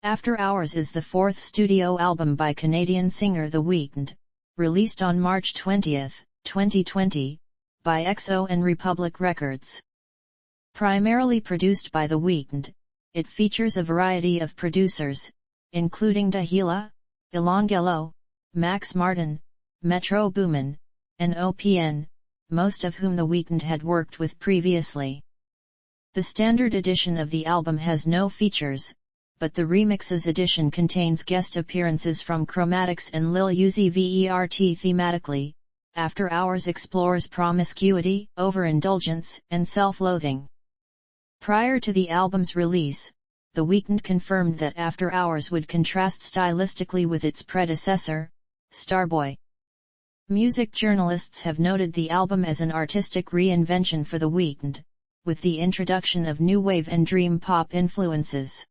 After Hours is the fourth studio album by Canadian singer The Weeknd, released on March 20, 2020, by XO and Republic Records. Primarily produced by The Weeknd, it features a variety of producers, including Dahlia, Ilongello, Max Martin, Metro Boomin, and OPN, most of whom The Weeknd had worked with previously. The standard edition of the album has no features, but the remixes edition contains guest appearances from Chromatics and Lil Uzi Vert. Thematically, After Hours explores promiscuity, overindulgence, and self-loathing. Prior to the album's release, The Weeknd confirmed that After Hours would contrast stylistically with its predecessor, Starboy. Music journalists have noted the album as an artistic reinvention for The Weeknd, with the introduction of new wave and dream pop influences.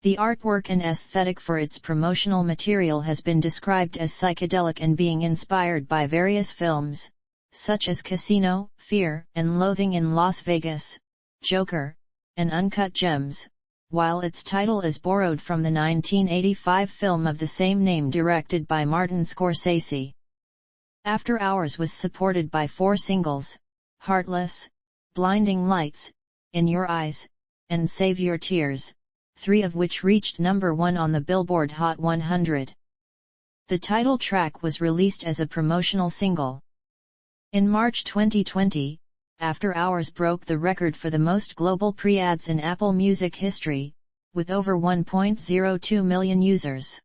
The artwork and aesthetic for its promotional material has been described as psychedelic and being inspired by various films, such as Casino, Fear and Loathing in Las Vegas, Joker, and Uncut Gems, while its title is borrowed from the 1985 film of the same name directed by Martin Scorsese. After Hours was supported by 4 singles, Heartless, Blinding Lights, In Your Eyes, and Save Your Tears, 3 of which reached number 1 on the Billboard Hot 100. The title track was released as a promotional single. In March 2020, After Hours broke the record for the most global pre-ads in Apple Music history, with over 1.02 million users.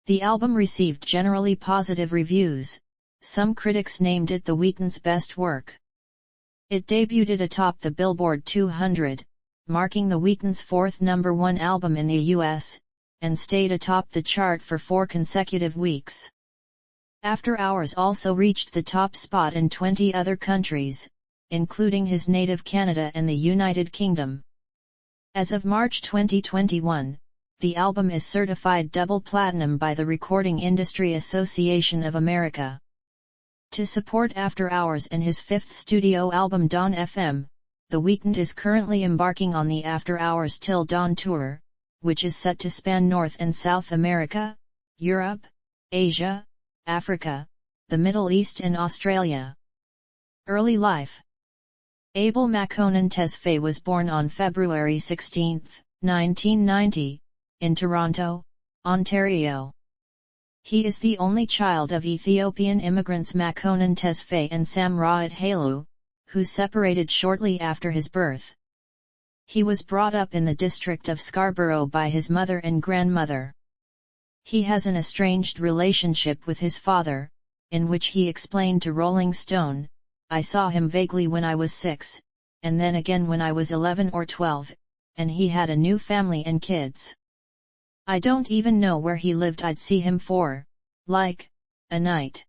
The album received generally positive reviews. Some critics named it The Weeknd's best work. It debuted atop the Billboard 200, marking The Weeknd's 4th number 1 album in the US, and stayed atop the chart for 4 consecutive weeks. After Hours also reached the top spot in 20 other countries, including his native Canada and the United Kingdom. As of March 2021, the album is certified double platinum by the Recording Industry Association of America. To support After Hours and his 5th studio album Dawn FM, The Weeknd is currently embarking on the After Hours Till Dawn tour, which is set to span North and South America, Europe, Asia, Africa, the Middle East and Australia. Early life. Abel Makonnen Tesfaye was born on February 16, 1990, in Toronto, Ontario. He is the only child of Ethiopian immigrants Makonnen Tesfaye and Sam Raed Halu, who separated shortly after his birth. He was brought up in the district of Scarborough by his mother and grandmother. He has an estranged relationship with his father, in which he explained to Rolling Stone, "I saw him vaguely when I was 6, and then again when I was 11 or 12, and he had a new family and kids. I don't even know where he lived. I'd see him for, like, a night.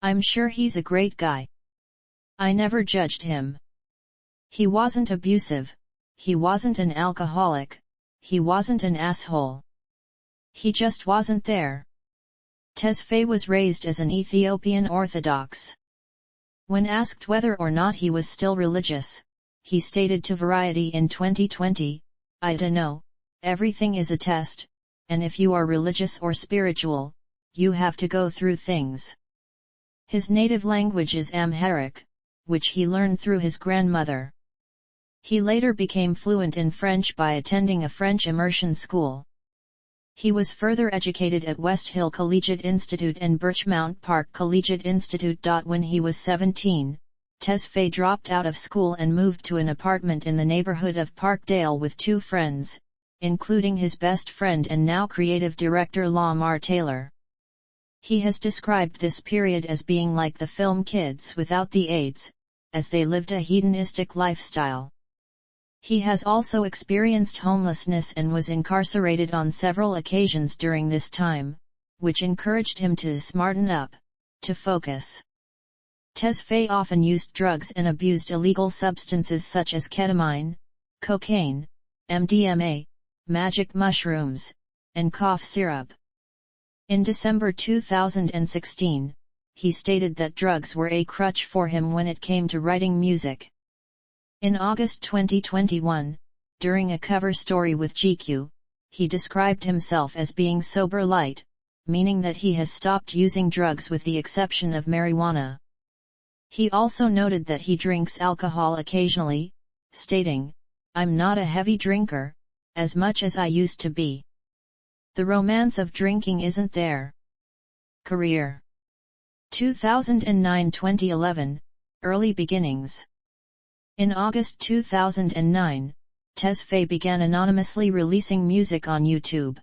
I'm sure he's a great guy. I never judged him. He wasn't abusive, he wasn't an alcoholic, he wasn't an asshole. He just wasn't there." Tesfaye was raised as an Ethiopian Orthodox. When asked whether or not he was still religious, he stated to Variety in 2020, "I dunno, everything is a test, and if you are religious or spiritual, you have to go through things." His native language is Amharic, which he learned through his grandmother. He later became fluent in French by attending a French immersion school. He was further educated at West Hill Collegiate Institute and Birchmount Park Collegiate Institute. When he was 17, Tesfaye dropped out of school and moved to an apartment in the neighborhood of Parkdale with 2 friends, including his best friend and now creative director Lamar Taylor. He has described this period as being like the film Kids Without the AIDS, as they lived a hedonistic lifestyle. He has also experienced homelessness and was incarcerated on several occasions during this time, which encouraged him to smarten up, to focus. Tesfaye often used drugs and abused illegal substances such as ketamine, cocaine, MDMA, magic mushrooms, and cough syrup. In December 2016, he stated that drugs were a crutch for him when it came to writing music. In August 2021, during a cover story with GQ, he described himself as being sober light, meaning that he has stopped using drugs with the exception of marijuana. He also noted that he drinks alcohol occasionally, stating, "I'm not a heavy drinker, as much as I used to be. The romance of drinking isn't there." Career 2009-2011, early beginnings. In August 2009, Tesfaye began anonymously releasing music on YouTube.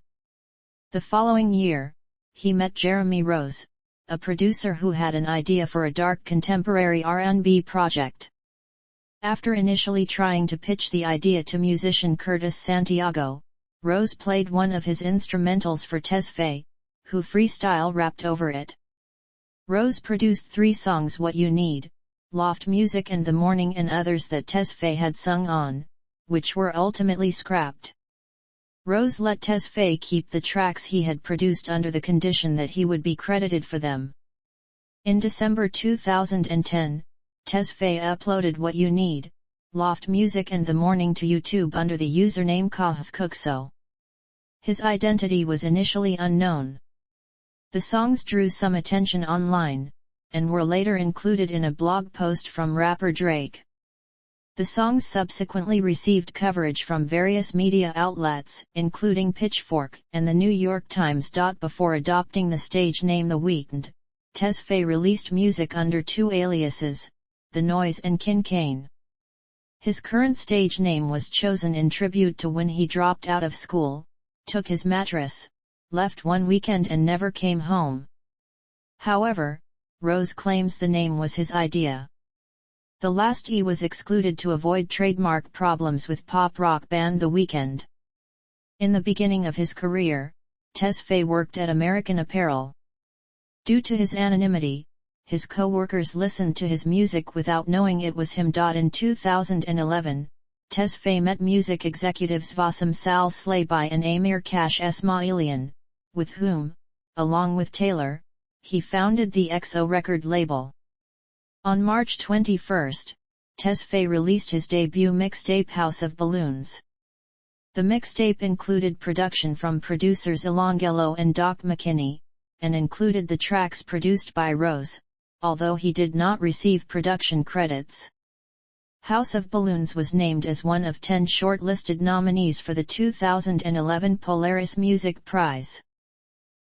The following year, he met Jeremy Rose, a producer who had an idea for a dark contemporary R&B project. After initially trying to pitch the idea to musician Curtis Santiago, Rose played one of his instrumentals for Tesfaye, who freestyle rapped over it. Rose produced 3 songs: What You Need, Loft Music and The Morning, and others that Tesfaye had sung on, which were ultimately scrapped. Rose let Tesfaye keep the tracks he had produced under the condition that he would be credited for them. In December 2010, Tesfaye uploaded What You Need, Loft Music and The Morning to YouTube under the username Kahthkukso. His identity was initially unknown. The songs drew some attention online, and were later included in a blog post from rapper Drake. The songs subsequently received coverage from various media outlets, including Pitchfork and the New York Times. Before adopting the stage name The Weeknd, Tesfaye released music under 2 aliases, The Noise and Kin Kane. His current stage name was chosen in tribute to when he dropped out of school, took his mattress, left one weekend and never came home. However, Rose claims the name was his idea. The last E was excluded to avoid trademark problems with pop rock band The Weeknd. In the beginning of his career, Tesfaye worked at American Apparel. Due to his anonymity, his co-workers listened to his music without knowing it was him. In 2011, Tesfaye met music executives Vasim Sal Slayby and Amir Kash Esmailian, with whom, along with Taylor, he founded the XO record label. On March 21, Tesfaye released his debut mixtape House of Balloons. The mixtape included production from producers Ilongello and Doc McKinney, and included the tracks produced by Rose, although he did not receive production credits. House of Balloons was named as one of 10 shortlisted nominees for the 2011 Polaris Music Prize.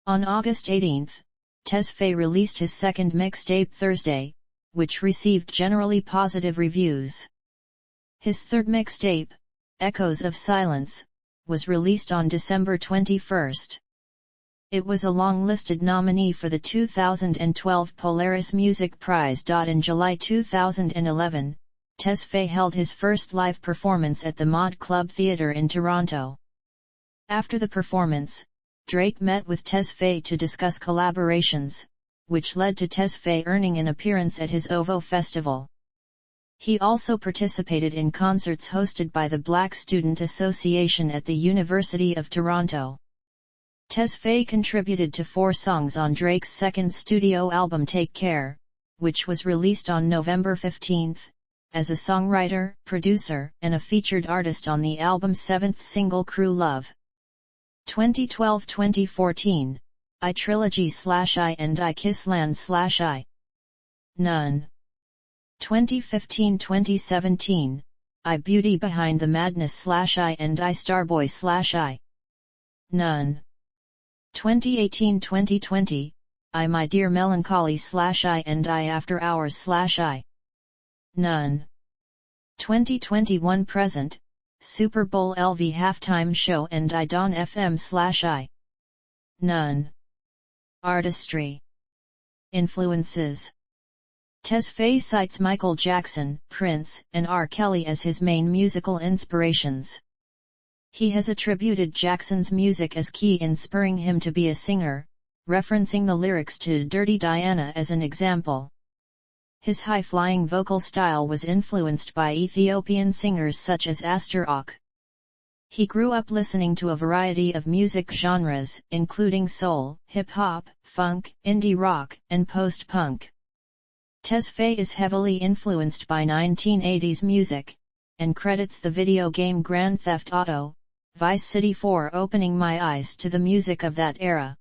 On August 18, Tesfaye released his second mixtape Thursday, which received generally positive reviews. His third mixtape, Echoes of Silence, was released on December 21. It was a long-listed nominee for the 2012 Polaris Music Prize. In July 2011, Tesfaye held his first live performance at the Mod Club Theatre in Toronto. After the performance, Drake met with Tesfaye to discuss collaborations, which led to Tesfaye earning an appearance at his OVO Festival. He also participated in concerts hosted by the Black Student Association at the University of Toronto. Tesfaye contributed to 4 songs on Drake's second studio album Take Care, which was released on November 15, as a songwriter, producer, and a featured artist on the album's 7th single Crew Love. 2012-2014, I Trilogy/I and I Kissland/I. None. 2015-2017, I Beauty Behind the Madness/I and I Starboy/I. None. 2018-2020, I My Dear Melancholy/I and I After Hours/I. None. 2021 present, Super Bowl LV Halftime Show and I Dawn FM/I. None. Artistry. Influences. Tesfaye cites Michael Jackson, Prince, and R. Kelly as his main musical inspirations. He has attributed Jackson's music as key in spurring him to be a singer, referencing the lyrics to Dirty Diana as an example. His high-flying vocal style was influenced by Ethiopian singers such as Aster Ok. He grew up listening to a variety of music genres, including soul, hip-hop, funk, indie rock, and post-punk. Tesfaye is heavily influenced by 1980s music, and credits the video game Grand Theft Auto, Vice City for opening my eyes to the music of that era.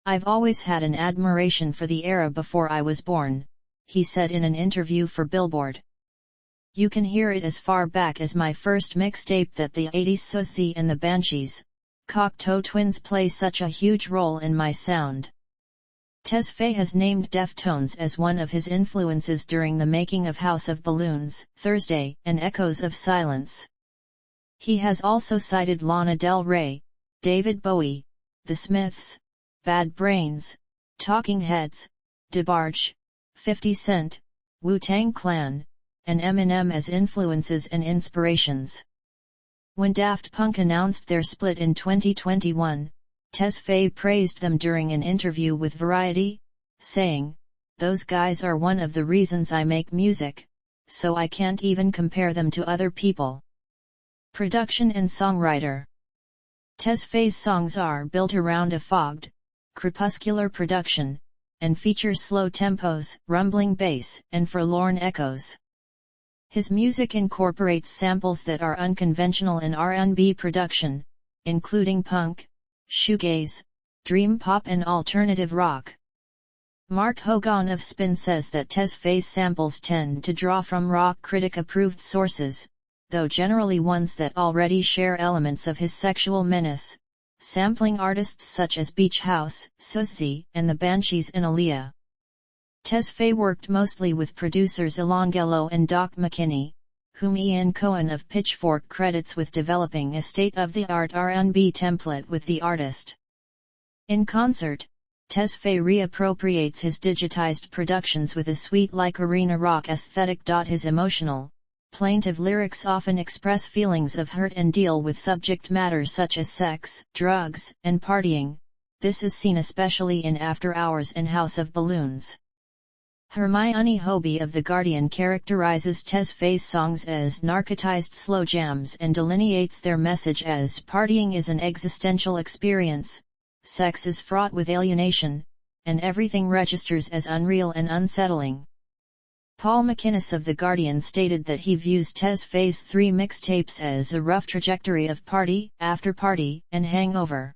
I've always had an admiration for the era before I was born, he said in an interview for Billboard. You can hear it as far back as my first mixtape that the 80s Susie and the Banshees, Cocteau Twins play such a huge role in my sound. Tesfaye has named Deftones as one of his influences during the making of House of Balloons, Thursday, and Echoes of Silence. He has also cited Lana Del Rey, David Bowie, The Smiths, Bad Brains, Talking Heads, DeBarge, 50 Cent, Wu-Tang Clan, and Eminem as influences and inspirations. When Daft Punk announced their split in 2021, Tesfaye praised them during an interview with Variety, saying, "Those guys are one of the reasons I make music, so I can't even compare them to other people." Production and songwriter. Tesfaye's songs are built around a fogged, crepuscular production, and feature slow tempos, rumbling bass, and forlorn echoes. His music incorporates samples that are unconventional in R&B production, including punk, shoegaze, dream pop and alternative rock. Mark Hogan of Spin says that Tesfaye's samples tend to draw from rock critic-approved sources, though generally ones that already share elements of his sexual menace, sampling artists such as Beach House, Susie, and the Banshees and Aaliyah. Tesfaye worked mostly with producers Elongello and Doc McKinney, whom Ian Cohen of Pitchfork credits with developing a state-of-the-art R&B template with the artist. In concert, Tesfaye reappropriates his digitized productions with a sweet-like arena rock aesthetic. His emotional, plaintive lyrics often express feelings of hurt and deal with subject matter such as sex, drugs, and partying. This is seen especially in After Hours and House of Balloons. Hermione Hobie of The Guardian characterizes Tesfaye's songs as narcotized slow jams and delineates their message as partying is an existential experience, sex is fraught with alienation, and everything registers as unreal and unsettling. Paul McInnes of The Guardian stated that he views Tesfaye's 3 mixtapes as a rough trajectory of Party, After Party, and Hangover.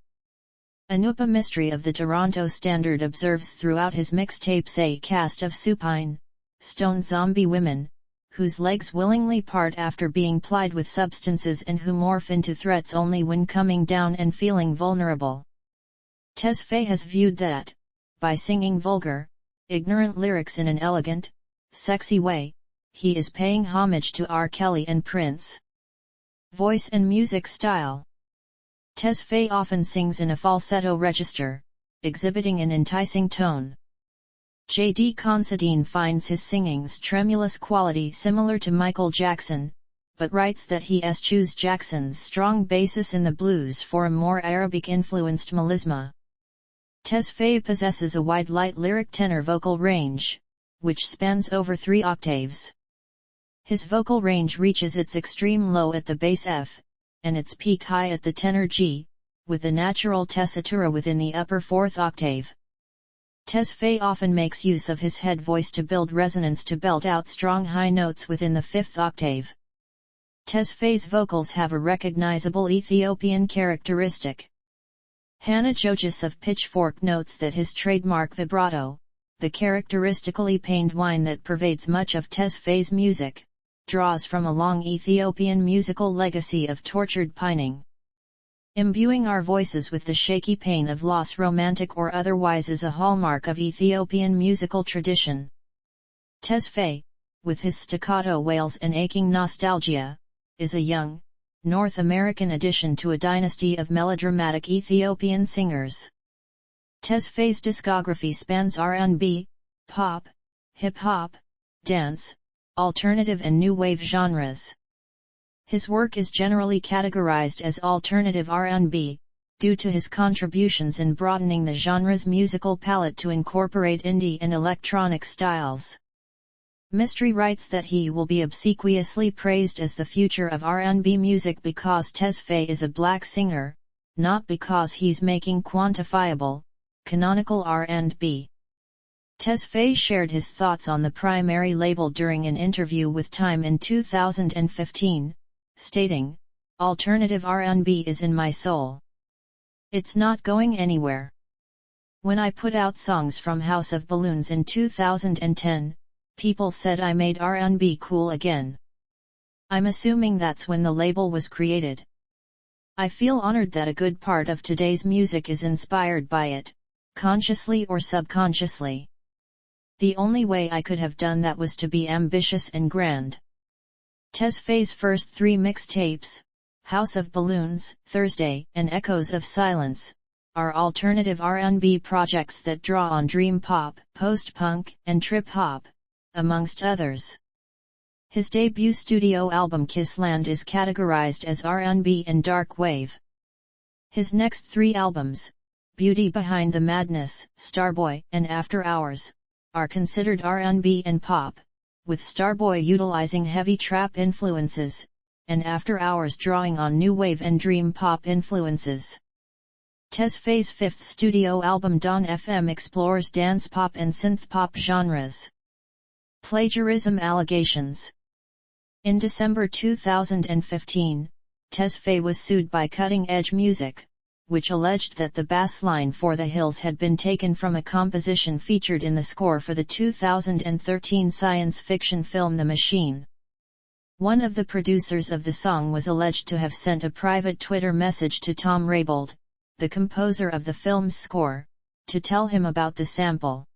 Anupa Mistry of the Toronto Standard observes throughout his mixtapes a cast of supine, stone zombie women, whose legs willingly part after being plied with substances and who morph into threats only when coming down and feeling vulnerable. Tesfaye has viewed that, by singing vulgar, ignorant lyrics in an elegant, sexy way, he is paying homage to R. Kelly and Prince. Voice and music style. Tesfaye often sings in a falsetto register, exhibiting an enticing tone. J.D. Considine finds his singing's tremulous quality similar to Michael Jackson, but writes that he eschews Jackson's strong basis in the blues for a more Arabic-influenced melisma. Tesfaye possesses a wide light lyric tenor vocal range, which spans over 3 octaves. His vocal range reaches its extreme low at the bass F, and its peak high at the tenor G, with the natural tessitura within the upper 4th octave. Tesfaye often makes use of his head voice to build resonance to belt out strong high notes within the 5th octave. Tesfaye's vocals have a recognizable Ethiopian characteristic. Hannah Jojas of Pitchfork notes that his trademark vibrato, the characteristically pained whine that pervades much of Tesfaye's music, draws from a long Ethiopian musical legacy of tortured pining. Imbuing our voices with the shaky pain of loss, romantic or otherwise, is a hallmark of Ethiopian musical tradition. Tesfaye, with his staccato wails and aching nostalgia, is a young, North American addition to a dynasty of melodramatic Ethiopian singers. Tesfaye's discography spans R&B, pop, hip-hop, dance, alternative and new wave genres. His work is generally categorized as alternative R&B, due to his contributions in broadening the genre's musical palette to incorporate indie and electronic styles. Mystery writes that he will be obsequiously praised as the future of R&B music because Tesfaye is a black singer, not because he's making quantifiable, canonical R&B. Tesfaye shared his thoughts on the Primary label during an interview with Time in 2015, stating, Alternative R&B is in my soul. It's not going anywhere. When I put out songs from House of Balloons in 2010, people said I made R&B cool again. I'm assuming that's when the label was created. I feel honored that a good part of today's music is inspired by it, consciously or subconsciously. The only way I could have done that was to be ambitious and grand. Tesfaye's first 3 mixtapes, House of Balloons, Thursday, and Echoes of Silence, are alternative R&B projects that draw on dream pop, post-punk, and trip-hop, amongst others. His debut studio album Kissland is categorized as R&B and dark wave. His next 3 albums, Beauty Behind the Madness, Starboy, and After Hours, are considered R&B and pop, with Starboy utilizing heavy trap influences, and After Hours drawing on new wave and dream pop influences. Tesfaye's 5th studio album Dawn FM explores dance pop and synth pop genres. Plagiarism allegations. In December 2015, Tesfaye was sued by Cutting Edge Music, which alleged that the bass line For the Hills had been taken from a composition featured in the score for the 2013 science fiction film The Machine. One of the producers of the song was alleged to have sent a private Twitter message to Tom Raybould, the composer of the film's score, to tell him about the sample.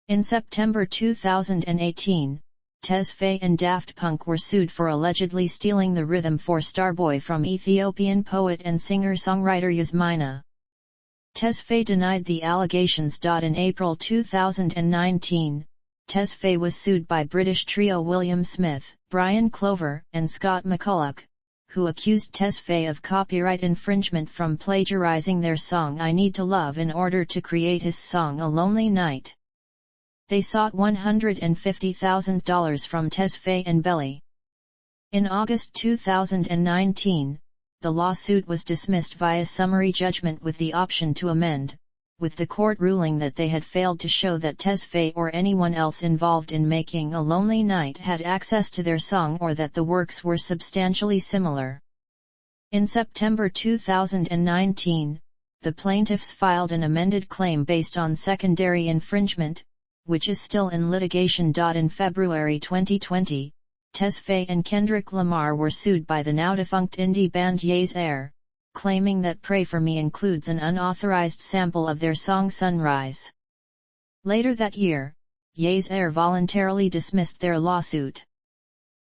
In September 2018, Tesfaye and Daft Punk were sued for allegedly stealing the rhythm for Starboy from Ethiopian poet and singer-songwriter Yasmina. Tesfaye denied the allegations. In April 2019, Tesfaye was sued by British trio William Smith, Brian Clover, and Scott McCulloch, who accused Tesfaye of copyright infringement from plagiarizing their song I Need to Love in order to create his song A Lonely Night. They sought $150,000 from Tesfaye and Belly. In August 2019, the lawsuit was dismissed via summary judgment with the option to amend, with the court ruling that they had failed to show that Tesfaye or anyone else involved in making A Lonely Night had access to their song or that the works were substantially similar. In September 2019, the plaintiffs filed an amended claim based on secondary infringement, which is still in litigation. In February 2020, Tesfaye and Kendrick Lamar were sued by the now-defunct indie band Ye's Air, claiming that Pray For Me includes an unauthorized sample of their song Sunrise. Later that year, Ye's Air voluntarily dismissed their lawsuit.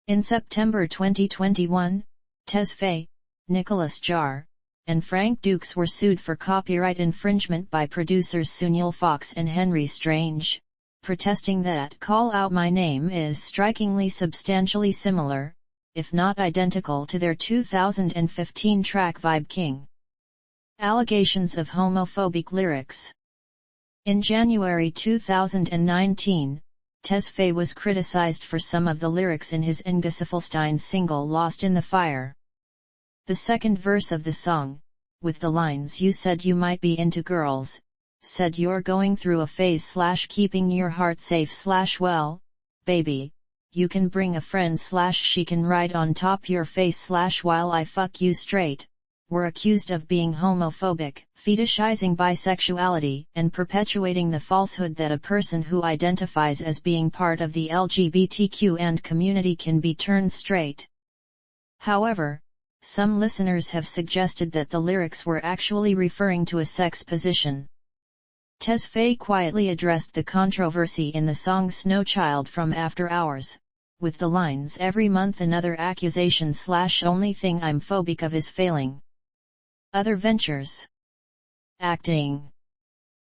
In September 2021, Tesfaye, Nicholas Jarre, and Frank Dukes were sued for copyright infringement by producers Sunil Fox and Henry Strange, protesting that Call Out My Name is strikingly substantially similar, if not identical to their 2015 track Vibe King. Allegations of homophobic lyrics. In January 2019, Tesfaye was criticized for some of the lyrics in his Inga Siffelstein single Lost in the Fire. The second verse of the song, with the lines "You said you might be into girls, said you're going through a phase / keeping your heart safe / well, baby, you can bring a friend / she can ride on top your face / while I fuck you straight," were accused of being homophobic, fetishizing bisexuality, and perpetuating the falsehood that a person who identifies as being part of the LGBTQ and community can be turned straight. However, some listeners have suggested that the lyrics were actually referring to a sex position. Tesfaye quietly addressed the controversy in the song Snow Child from After Hours, with the lines "Every month another accusation / only thing I'm phobic of is failing." Other ventures. Acting.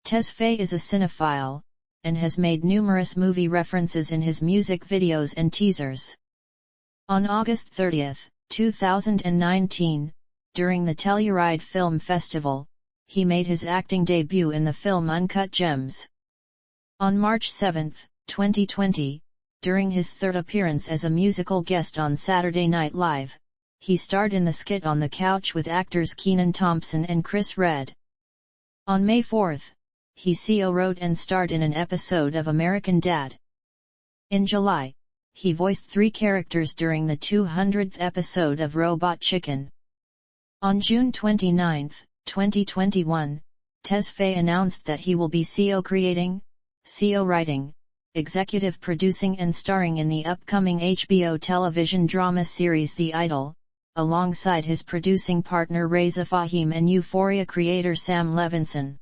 Tesfaye is a cinephile, and has made numerous movie references in his music videos and teasers. On August 30, 2019, during the Telluride Film Festival, he made his acting debut in the film Uncut Gems. On March 7, 2020, during his third appearance as a musical guest on Saturday Night Live, he starred in the skit On the Couch with actors Kenan Thompson and Chris Redd. On May 4, he co-wrote and starred in an episode of American Dad. In July, he voiced 3 characters during the 200th episode of Robot Chicken. On June 29, 2021, Tesfaye announced that he will be CEO creating, CEO writing, executive producing and starring in the upcoming HBO television drama series The Idol, alongside his producing partner Reza Fahim and Euphoria creator Sam Levinson.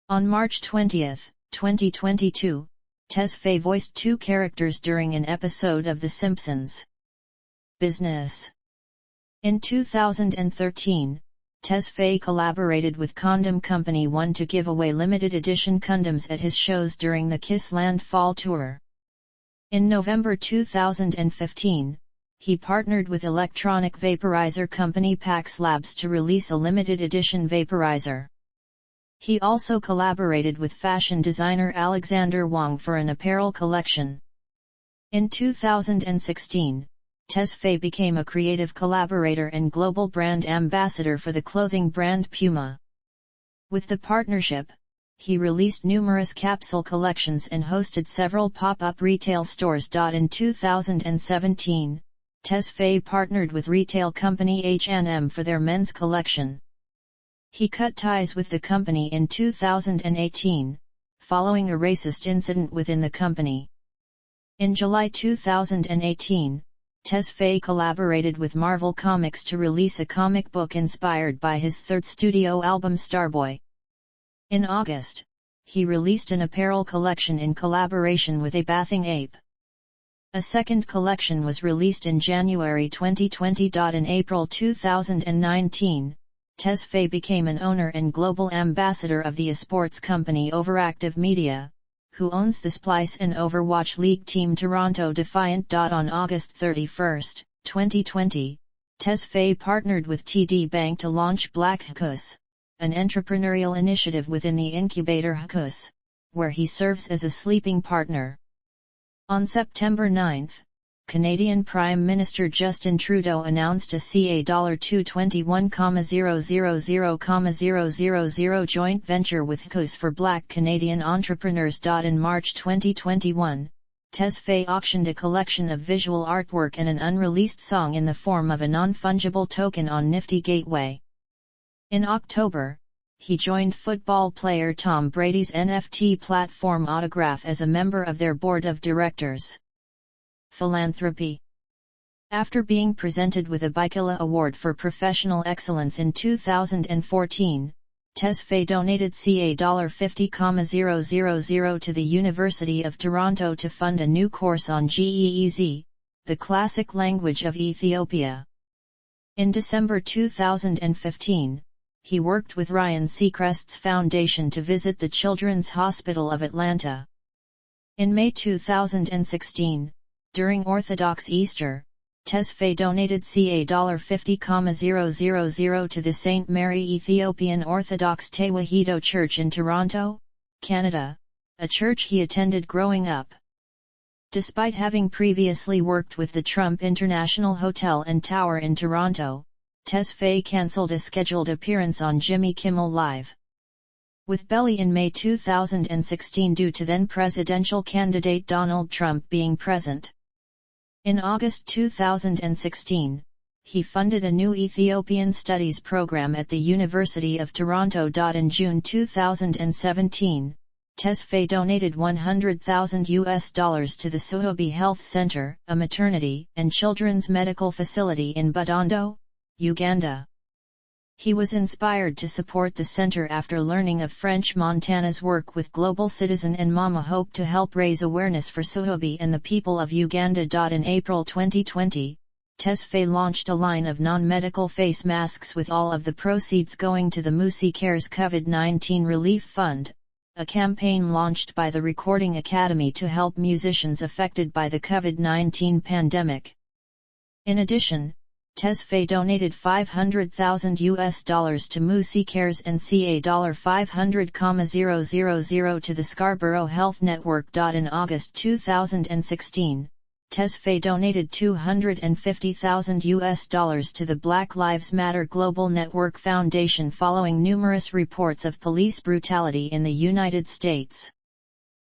On March 20, 2022, Tesfaye voiced 2 characters during an episode of The Simpsons. Business. In 2013, Tesfaye collaborated with Condom Company 1 to give away limited edition condoms at his shows during the Kissland Fall Tour. In November 2015, he partnered with electronic vaporizer company Pax Labs to release a limited edition vaporizer. He also collaborated with fashion designer Alexander Wang for an apparel collection. In 2016, Tesfaye became a creative collaborator and global brand ambassador for the clothing brand Puma. With the partnership, he released numerous capsule collections and hosted several pop-up retail stores. In 2017, Tesfaye partnered with retail company H&M for their men's collection. He cut ties with the company in 2018, following a racist incident within the company. In July 2018, Tesfaye collaborated with Marvel Comics to release a comic book inspired by his 3rd studio album Starboy. In August, he released an apparel collection in collaboration with a bathing ape. A second collection was released in January 2020. In April 2019, Tesfaye became an owner and global ambassador of the esports company Overactive Media, who owns the Splice and Overwatch League team Toronto Defiant. On August 31, 2020, Tesfaye partnered with TD Bank to launch Black Hkus, an entrepreneurial initiative within the incubator Hkus, where he serves as a sleeping partner. On September 9, Canadian Prime Minister Justin Trudeau announced a CAD $221,000,000 joint venture with Hkus for Black Canadian entrepreneurs. In March 2021, Tesfaye auctioned a collection of visual artwork and an unreleased song in the form of a non-fungible token on Nifty Gateway. In October, he joined football player Tom Brady's NFT platform Autograph as a member of their board of directors. Philanthropy. After being presented with a Bikila Award for Professional Excellence in 2014, Tesfaye donated CAD $50,000 to the University of Toronto to fund a new course on GEEZ, the classic language of Ethiopia. In December 2015, he worked with Ryan Seacrest's foundation to visit the Children's Hospital of Atlanta. In May 2016, during Orthodox Easter, Tesfaye donated CAD $50,000 to the St. Mary Ethiopian Orthodox Tewahedo Church in Toronto, Canada, a church he attended growing up. Despite having previously worked with the Trump International Hotel and Tower in Toronto, Tesfaye cancelled a scheduled appearance on Jimmy Kimmel Live with Belly in May 2016 due to then presidential candidate Donald Trump being present. In August 2016, he funded a new Ethiopian studies program at the University of Toronto. In June 2017, Tesfaye donated $100,000 to the Suhubi Health Center, a maternity and children's medical facility in Budondo, Uganda. He was inspired to support the center after learning of French Montana's work with Global Citizen and Mama Hope to help raise awareness for Suhubi and the people of Uganda. In April 2020, Tesfaye launched a line of non-medical face masks with all of the proceeds going to the Musi Cares COVID-19 Relief Fund, a campaign launched by the Recording Academy to help musicians affected by the COVID-19 pandemic. In addition, Tesfaye donated $500,000 to Musi Cares and CAD $500,000 to the Scarborough Health Network. In August 2016, Tesfaye donated $250,000 to the Black Lives Matter Global Network Foundation following numerous reports of police brutality in the United States.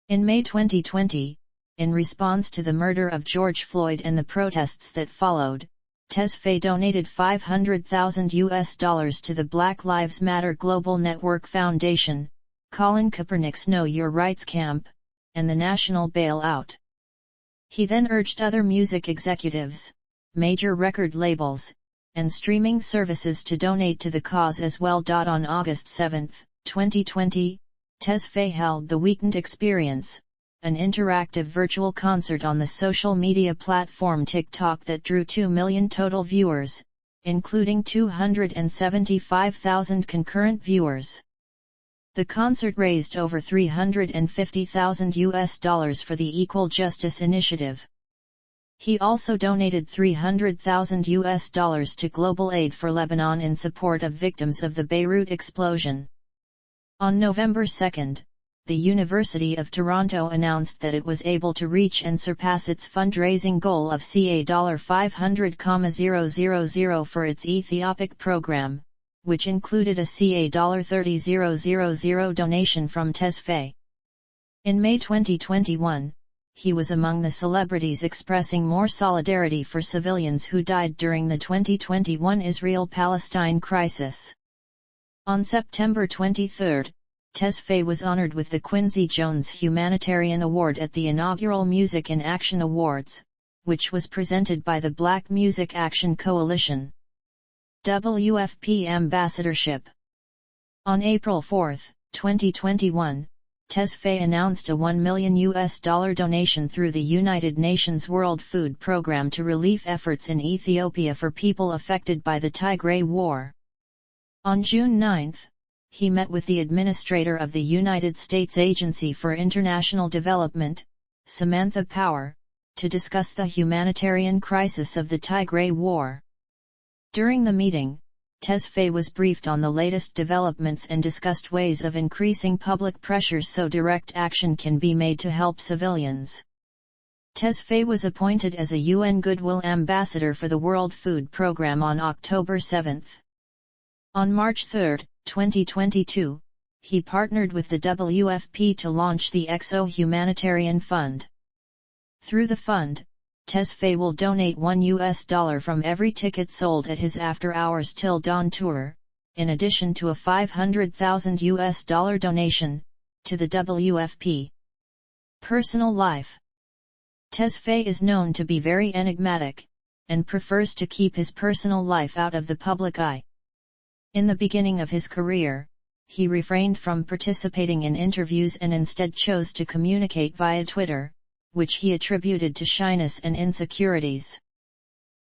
In May 2020, in response to the murder of George Floyd and the protests that followed, Tesfaye donated $500,000 to the Black Lives Matter Global Network Foundation, Colin Kaepernick's Know Your Rights Camp, and the National Bailout. He then urged other music executives, major record labels, and streaming services to donate to the cause as well. On August 7, 2020, Tesfaye held the Weeknd Experience, an interactive virtual concert on the social media platform TikTok that drew 2 million total viewers, including 275,000 concurrent viewers. The concert raised over $350,000 for the Equal Justice Initiative. He also donated $300,000 to global aid for Lebanon in support of victims of the Beirut explosion. On November 2, the University of Toronto announced that it was able to reach and surpass its fundraising goal of $500,000 for its Ethiopic program, which included a $30,000 donation from Tesfaye. In May 2021, he was among the celebrities expressing more solidarity for civilians who died during the 2021 Israel-Palestine crisis. On September 23, Tesfaye was honored with the Quincy Jones Humanitarian Award at the inaugural Music in Action Awards, which was presented by the Black Music Action Coalition. WFP Ambassadorship. On April 4, 2021, Tesfaye announced a $1 million donation through the United Nations World Food Programme to relief efforts in Ethiopia for people affected by the Tigray War. On June 9, he met with the administrator of the United States Agency for International Development, Samantha Power, to discuss the humanitarian crisis of the Tigray War. During the meeting, Tesfaye was briefed on the latest developments and discussed ways of increasing public pressures so direct action can be made to help civilians. Tesfaye was appointed as a UN Goodwill Ambassador for the World Food Programme on October 7. On March 3, 2022, he partnered with the WFP to launch the XO Humanitarian Fund. Through the fund, Tesfaye will donate $1 from every ticket sold at his After Hours Till Dawn tour, in addition to a $500,000 donation to the WFP. Personal life. Tesfaye is known to be very enigmatic, and prefers to keep his personal life out of the public eye. In the beginning of his career, he refrained from participating in interviews and instead chose to communicate via Twitter, which he attributed to shyness and insecurities.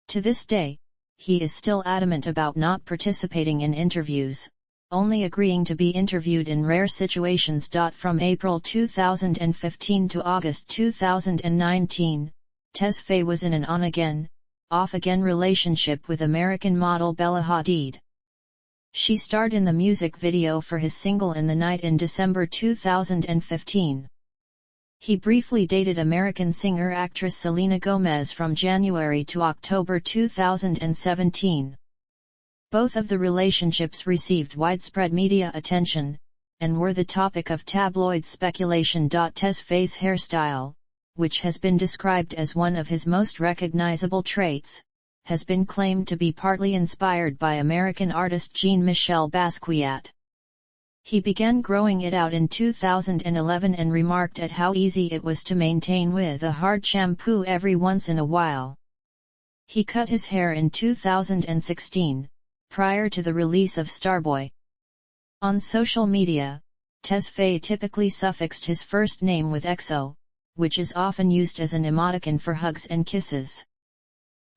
To this day, he is still adamant about not participating in interviews, only agreeing to be interviewed in rare situations. From April 2015 to August 2019, Tesfaye was in an on-again, off-again relationship with American model Bella Hadid. She starred in the music video for his single In the Night in December 2015. He briefly dated American singer-actress Selena Gomez from January to October 2017. Both of the relationships received widespread media attention, and were the topic of tabloid speculation. Tesfaye's hairstyle, which has been described as one of his most recognizable traits, has been claimed to be partly inspired by American artist Jean-Michel Basquiat. He began growing it out in 2011 and remarked at how easy it was to maintain with a hard shampoo every once in a while. He cut his hair in 2016, prior to the release of Starboy. On social media, Tesfaye typically suffixed his first name with XO, which is often used as an emoticon for hugs and kisses.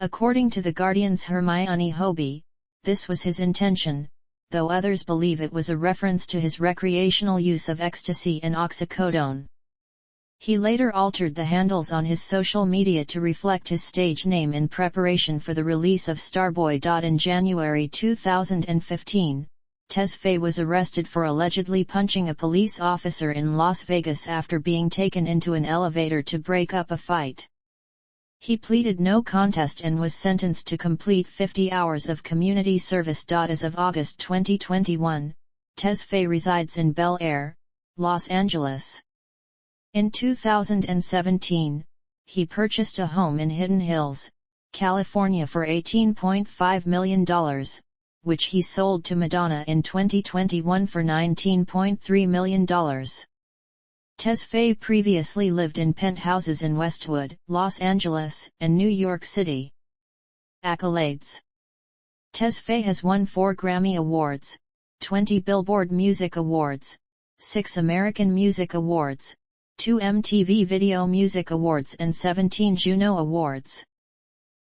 According to The Guardian's Hermione Hobie, this was his intention, though others believe it was a reference to his recreational use of ecstasy and oxycodone. He later altered the handles on his social media to reflect his stage name in preparation for the release of Starboy. In January 2015, Tesfaye was arrested for allegedly punching a police officer in Las Vegas after being taken into an elevator to break up a fight. He pleaded no contest and was sentenced to complete 50 hours of community service. As of August 2021, Tesfaye resides in Bel Air, Los Angeles. In 2017, he purchased a home in Hidden Hills, California for $18.5 million, which he sold to Madonna in 2021 for $19.3 million. Tesfaye previously lived in penthouses in Westwood, Los Angeles, and New York City. Accolades. Tesfaye has won 4 Grammy Awards, 20 Billboard Music Awards, 6 American Music Awards, 2 MTV Video Music Awards and 17 Juno Awards.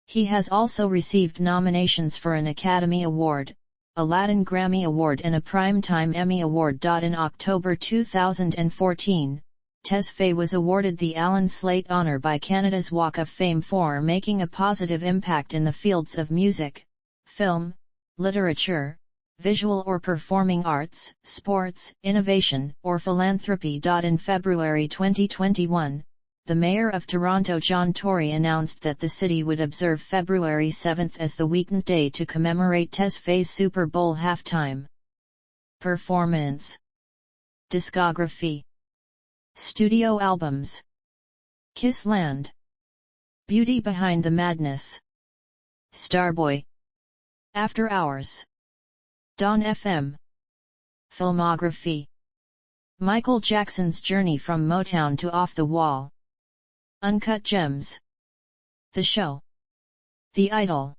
He has also received nominations for an Academy Award, a Latin Grammy Award and a Primetime Emmy Award. In October 2014, Tesfaye was awarded the Alan Slate Honour by Canada's Walk of Fame for making a positive impact in the fields of music, film, literature, visual or performing arts, sports, innovation, or philanthropy. In February 2021, the Mayor of Toronto John Tory announced that the city would observe February 7 as the Weeknd Day to commemorate Tesfaye's Super Bowl halftime performance. Discography. Studio albums. Kissland. Beauty Behind the Madness. Starboy. After Hours. Dawn FM. Filmography. Michael Jackson's Journey from Motown to Off the Wall. Uncut Gems. The Show. The Idol.